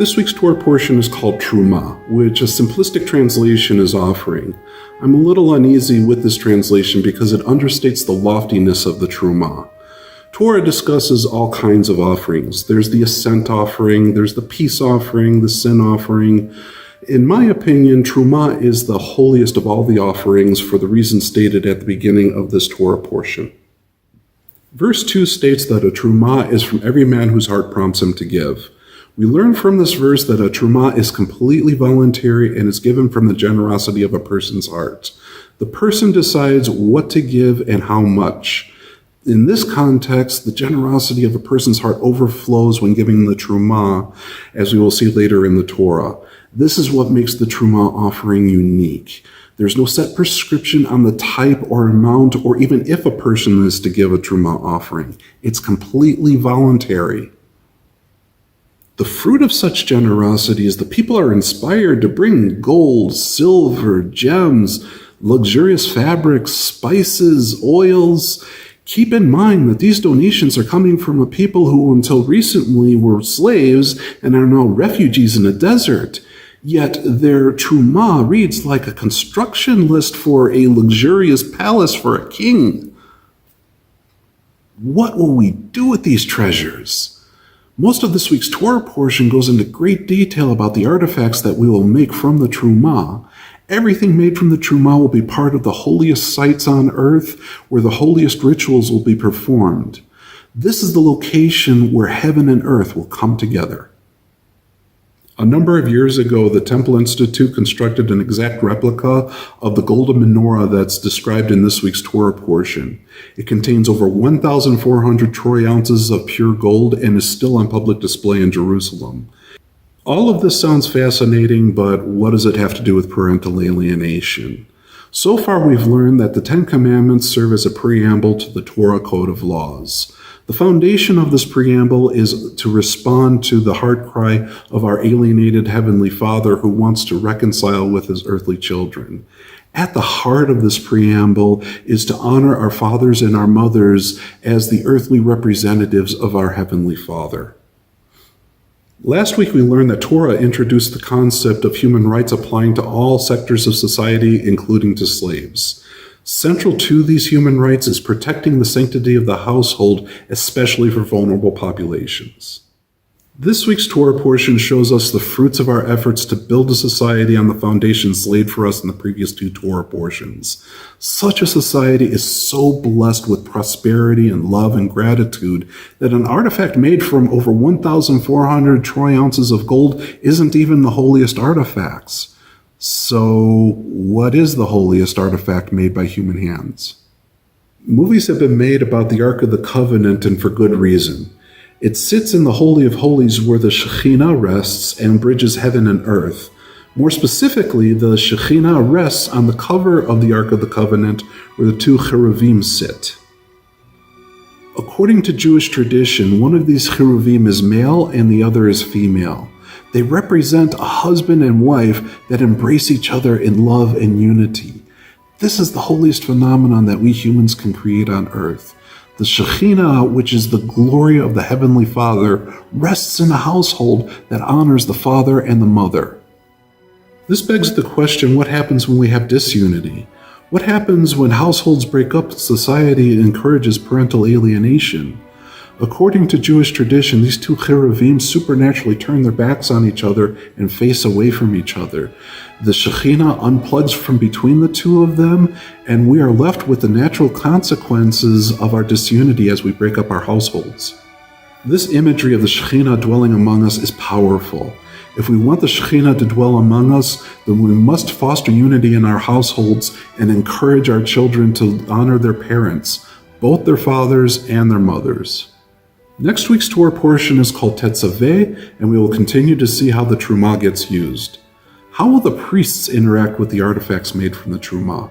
This week's Torah portion is called Truma, which a simplistic translation is offering. I'm a little uneasy with this translation because it understates the loftiness of the Truma. Torah discusses all kinds of offerings. There's the ascent offering, there's the peace offering, the sin offering. In my opinion, Truma is the holiest of all the offerings for the reasons stated at the beginning of this Torah portion. Verse 2 states that a Truma is from every man whose heart prompts him to give. We learn from this verse that a truma is completely voluntary and is given from the generosity of a person's heart. The person decides what to give and how much. In this context, the generosity of a person's heart overflows when giving the truma, as we will see later in the Torah. This is what makes the truma offering unique. There's no set prescription on the type or amount or even if a person is to give a truma offering. It's completely voluntary. The fruit of such generosity is that people are inspired to bring gold, silver, gems, luxurious fabrics, spices, oils. Keep in mind that these donations are coming from a people who until recently were slaves and are now refugees in a desert. Yet their truma reads like a construction list for a luxurious palace for a king. What will we do with these treasures? Most of this week's Torah portion goes into great detail about the artifacts that we will make from the Truma. Everything made from the Truma will be part of the holiest sites on earth, where the holiest rituals will be performed. This is the location where heaven and earth will come together. A number of years ago, the Temple Institute constructed an exact replica of the golden menorah that's described in this week's Torah portion. It contains over 1,400 troy ounces of pure gold and is still on public display in Jerusalem. All of this sounds fascinating, but what does it have to do with parental alienation? So far, we've learned that the Ten Commandments serve as a preamble to the Torah Code of Laws. The foundation of this preamble is to respond to the heart cry of our alienated Heavenly Father who wants to reconcile with his earthly children. At the heart of this preamble is to honor our fathers and our mothers as the earthly representatives of our Heavenly Father. Last week we learned that Torah introduced the concept of human rights applying to all sectors of society, including to slaves. Central to these human rights is protecting the sanctity of the household, especially for vulnerable populations. This week's Torah portion shows us the fruits of our efforts to build a society on the foundations laid for us in the previous two Torah portions. Such a society is so blessed with prosperity and love and gratitude that an artifact made from over 1,400 troy ounces of gold isn't even the holiest artifacts. So, what is the holiest artifact made by human hands? Movies have been made about the Ark of the Covenant, and for good reason. It sits in the Holy of Holies where the Shekhinah rests and bridges heaven and earth. More specifically, the Shekhinah rests on the cover of the Ark of the Covenant where the two cheruvim sit. According to Jewish tradition, one of these cheruvim is male and the other is female. They represent a husband and wife that embrace each other in love and unity. This is the holiest phenomenon that we humans can create on earth. The Shekhinah, which is the glory of the Heavenly Father, rests in a household that honors the father and the mother. This begs the question, what happens when we have disunity? What happens when households break up, society encourages parental alienation? According to Jewish tradition, these two cheruvim supernaturally turn their backs on each other and face away from each other. The Shekhinah unplugs from between the two of them, and we are left with the natural consequences of our disunity as we break up our households. This imagery of the Shekhinah dwelling among us is powerful. If we want the Shekhinah to dwell among us, then we must foster unity in our households and encourage our children to honor their parents, both their fathers and their mothers. Next week's Torah portion is called Tetzaveh, and we will continue to see how the Truma gets used. How will the priests interact with the artifacts made from the Truma?